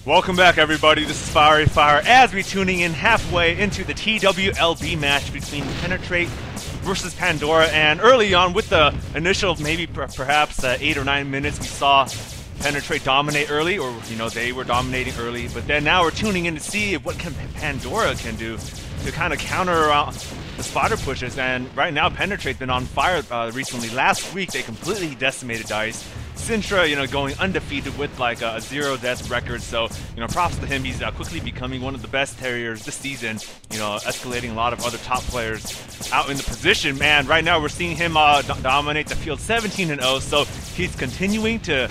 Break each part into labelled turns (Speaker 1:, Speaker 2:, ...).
Speaker 1: Welcome back, everybody. This is Fiery Fire as we're tuning in halfway into the TWLB match between Penetrate versus Pandora. And early on, with the initial maybe perhaps 8 or 9 minutes, we saw Penetrate dominate early, or they were dominating early. But then now we're tuning in to see what Pandora can do to kind of counter around the spotter pushes. And right now, Penetrate's been on fire recently. Last week, they completely decimated DICE. Sintra, going undefeated with like a 0-death record, so props to him. He's quickly becoming one of the best Terriers this season. Escalating a lot of other top players out in the position. Man, right now we're seeing him dominate the field, 17-0. So he's continuing to,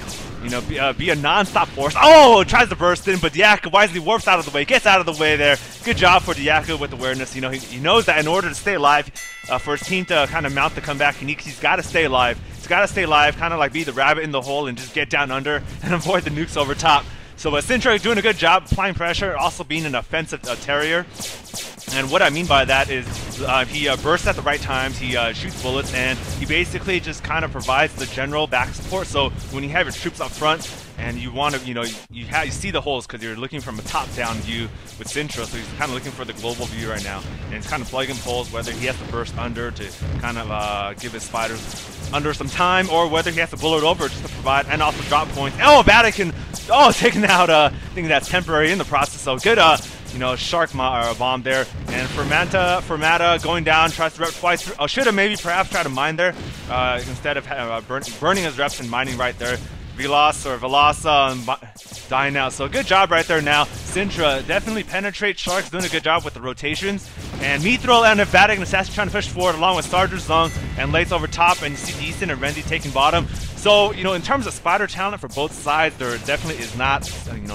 Speaker 1: be a non-stop force. Oh, tries to burst in, but Diaka wisely warps out of the way, gets out of the way there. Good job for Diaka with awareness. He knows that in order to stay alive, for his team to kind of mount the comeback, he's got to stay alive. He's got to stay alive, kind of like be the rabbit in the hole and just get down under and avoid the nukes over top. So Sintra doing a good job applying pressure, also being an offensive Terrier. And what I mean by that is he bursts at the right times, he shoots bullets, and he basically just kind of provides the general back support. So when you have your troops up front and you want to, you see the holes because you're looking from a top-down view with Sintra, so he's kind of looking for the global view right now. And he's kind of plugging holes, whether he has to burst under to kind of give his spiders under some time, or whether he has to bullet over just to provide, and also drop points. Oh, Vatican! Oh, taking out I think that's temporary in the process. So good, shark bomb there. And Fermata going down, tries to rep twice. Should have maybe perhaps tried to mine there instead of burning his reps and mining right there. Velasa dying out. So good job right there now. Sintra definitely penetrates Sharks, doing a good job with the rotations. And Mithril and Vatican Assassin trying to push forward along with Sarger, Zung, and Lates over top. And you see Decent and Renzi taking bottom. So, in terms of spider talent for both sides, there definitely is not,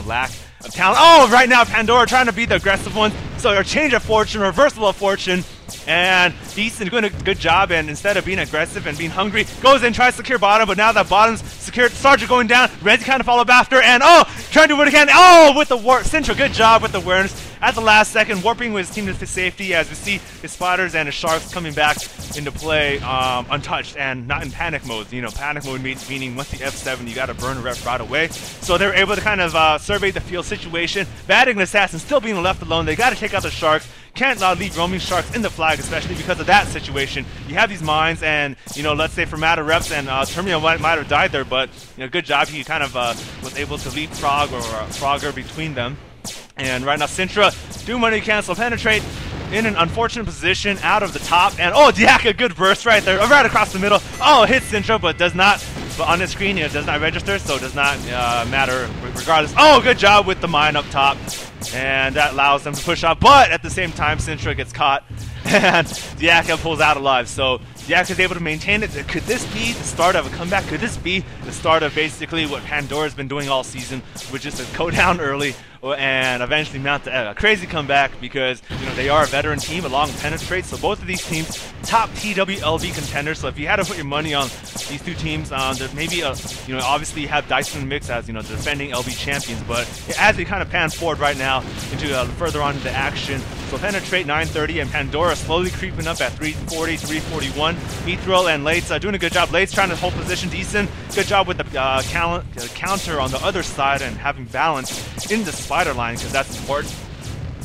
Speaker 1: lack of talent. Oh, right now Pandora trying to be the aggressive one. So a change of fortune, reversal of fortune. And Decent doing a good job, and instead of being aggressive and being hungry, goes in, tries to secure bottom, but now that bottom's secured, Sarger going down, Renzi kind of follow after, and trying to do what he can. Oh, with the warp. Sintra, good job with the awareness at the last second, warping with his team to safety as we see his spiders and his sharks coming back into play untouched and not in panic mode. Panic mode meaning once the F7, you got to burn a rep right away. So they're able to kind of survey the field situation. Vatican Assassin still being left alone. They got to take out the sharks. Can't leave roaming sharks in the flag, especially because of that situation. You have these mines, and let's say Fermata reps and Termio might have died there, but good job. He kind of was able to leapfrog or frogger between them. And right now, Sintra doing what he can, so Penetrate in an unfortunate position out of the top. And Diaka, good burst right there, right across the middle. Hits Sintra, but does not. But on the screen, it does not register, so it does not matter regardless. Good job with the mine up top. And that allows them to push up, but at the same time, Sintra gets caught, and Diaka pulls out alive. So Diaka is able to maintain it. Could this be the start of a comeback? Could this be the start of basically what Pandora's been doing all season, which is to go down early and eventually mount a crazy comeback? Because they are a veteran team along with Penetrate. So both of these teams, top TWLB contenders. So if you had to put your money on these two teams, there maybe obviously you have DICE in the mix as the defending LB champions. But as we kind of pan forward right now into further on into action, so Penetrate 930 and Pandora slowly creeping up at 340, 341. Mithril and Lates doing a good job. Lates trying to hold position decent. Good job with the counter on the other side and having balance in the spider line, because that's important.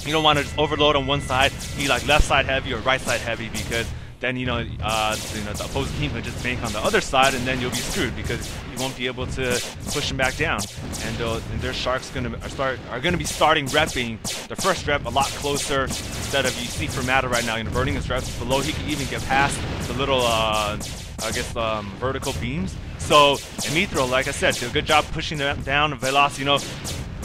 Speaker 1: You don't want to just overload on one side, be like left side heavy or right side heavy, because then the opposing team can just bank on the other side, and then you'll be screwed because you won't be able to push them back down. And their sharks are gonna be starting repping the first rep a lot closer, instead of, you see Fermata right now burning his reps below. He can even get past the little vertical beams. So, and Mithril, like I said, did a good job pushing them down. Veloz,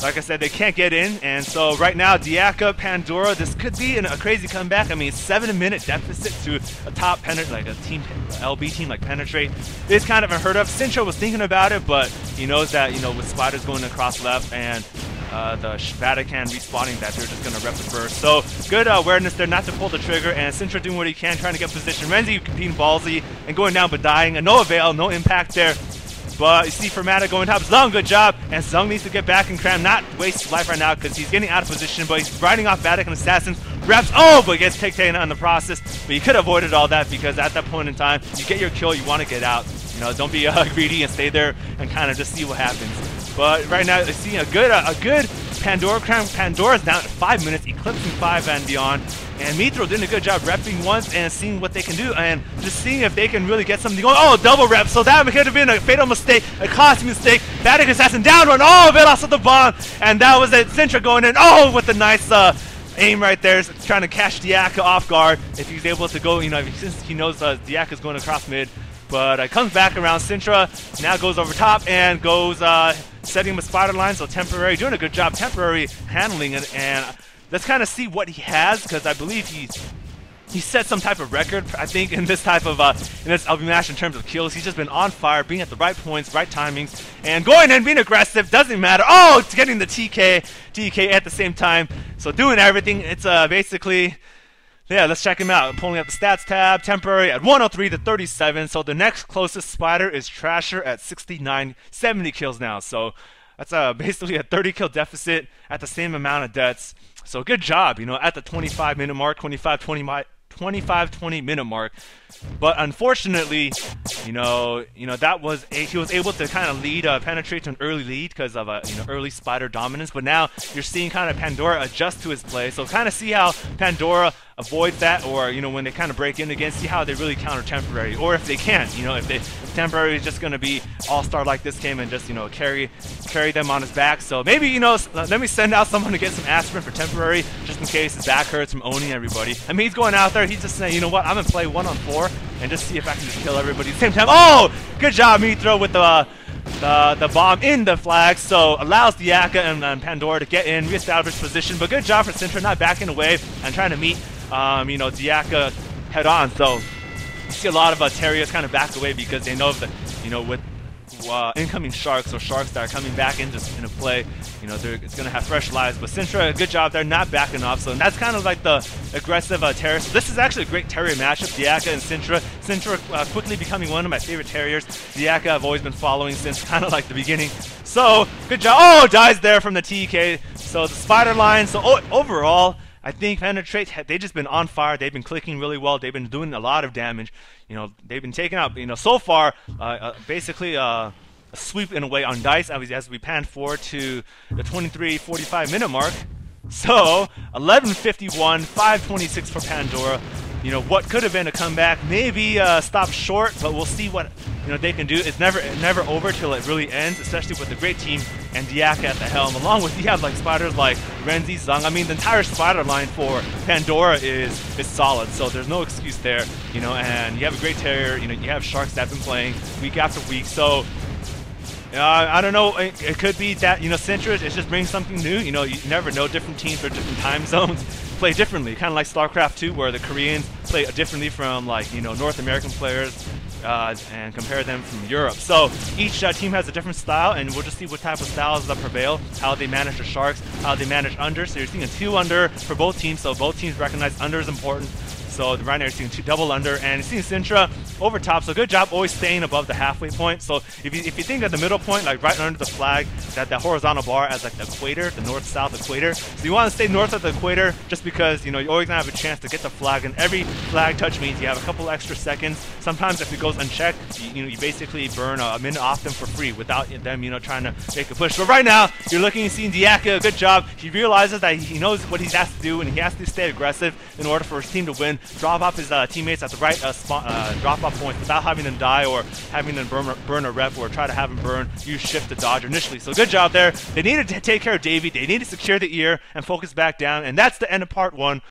Speaker 1: like I said, they can't get in, and so right now, Diaka, Pandora, this could be a crazy comeback. I mean, 7-minute deficit to a top like a team, LB team like Penetrate. It's kind of unheard of. Sintra was thinking about it, but he knows that, with spiders going across left and the Vatican respawning, that they're just going to rep the burst. So, good awareness there not to pull the trigger, and Sintra doing what he can, trying to get position. Renzi being ballsy and going down, but dying. No avail, no impact there. But you see Fermata going top. Zung, good job. And Zung needs to get back and cram, not waste his life right now because he's getting out of position, but he's riding off Vatican Assassins. Reps, but he gets taken on the process. But you could have avoided all that, because at that point in time, you get your kill, you want to get out. Don't be greedy and stay there and kind of just see what happens. But right now, it's seeing a good Pandora's down at 5 minutes, eclipsing 5 and beyond. And Mithril doing a good job repping once and seeing what they can do and just seeing if they can really get something going. Oh, double rep. So that could have been a fatal mistake, a costly mistake. Batic Assassin down run. Oh, Velas with the bomb. And that was it. Sintra going in. Oh, with the nice aim right there, trying to catch Diaka off guard. If he's able to go, since he knows Diaka's going across mid. But it comes back around. Sintra now goes over top and goes setting him a spider line. So temporary, doing a good job, temporary handling it. And let's kind of see what he has, because I believe he set some type of record, I think, in this type of in this LB match in terms of kills. He's just been on fire, being at the right points, right timings, and going and being aggressive. Doesn't matter. Oh, it's getting the TK at the same time. So doing everything. It's basically. Yeah, let's check him out. Pulling up the stats tab, temporary at 103 to 37. So the next closest spider is Trasher at 69, 70 kills now. So that's basically a 30 kill deficit at the same amount of deaths. So good job, at the 25-minute mark, 25-20 minute mark. But unfortunately, that was he was able to kind of penetrate to an early lead because of early spider dominance. But now you're seeing kind of Pandora adjust to his play. So kind of see how Pandora avoids that, or when they kind of break in again, see how they really counter temporary, or if they can't, if temporary is just going to be all-star like this game and just carry them on his back. So maybe let me send out someone to get some aspirin for temporary, just in case his back hurts from owning everybody. I mean, he's going out there, he's just saying, you know what, I'm gonna play 1-on-4 and just see if I can just kill everybody at the same time. Oh, good job, Mithril, with the bomb in the flag, so allows Diaka and Pandora to get in, reestablish position. But good job for Sintra, not backing away and trying to meet Diaka head on. So you see a lot of Terriers kind of back away because they know that with incoming sharks, or sharks that are coming back into play, it's gonna have fresh lives. But Sintra, good job there, not backing off. So that's kind of like the aggressive Terrier. So this is actually a great Terrier matchup, Diaka and Sintra. Sintra quickly becoming one of my favorite Terriers. Diaka I've always been following since kind of like the beginning. So good job. Oh, dies there from the TK. So the spider line. So overall, I think Penetrate, they've just been on fire. They've been clicking really well. They've been doing a lot of damage. They've been taking out, so far, basically a sweep in a way on Dice as we pan forward to the 23:45 minute mark. So 11:51, 5:26 for Pandora. What could have been a comeback, maybe stop short, but we'll see what they can do. It's never over till it really ends, especially with a great team and Diaka at the helm, along with you have like spiders like Renzi, Zhang. I mean, the entire spider line for Pandora is solid, so there's no excuse there. And you have a great Terrier. You have sharks that have been playing week after week. So I don't know. It could be that Sintra is just bringing something new. You never know. Different teams or different time zones play differently, kind of like StarCraft 2, where the Koreans play differently from North American players. And compare them from Europe. So each team has a different style, and we'll just see what type of styles prevail, how they manage the sharks, how they manage under. So you're seeing a 2 under for both teams, so both teams recognize under is important. So right now you're seeing 2 double under, and you're seeing Sintra over top. So good job always staying above the halfway point. So if you think at the middle point, like right under the flag, that horizontal bar as like the equator, the north-south equator. So you want to stay north of the equator just because you're always gonna have a chance to get the flag, and every flag touch means you have a couple extra seconds. Sometimes if it goes unchecked, you basically burn a minute off them for free without them trying to make a push. But right now you're looking and seeing Diaka, good job. He realizes that he knows what he has to do, and he has to stay aggressive in order for his team to win. Drop off his teammates at the right drop off points without having them die or having them burn a rep or try to have him use shift to dodge initially. So good job there. They needed to take care of Davey. They need to secure the ear and focus back down. And that's the end of part 1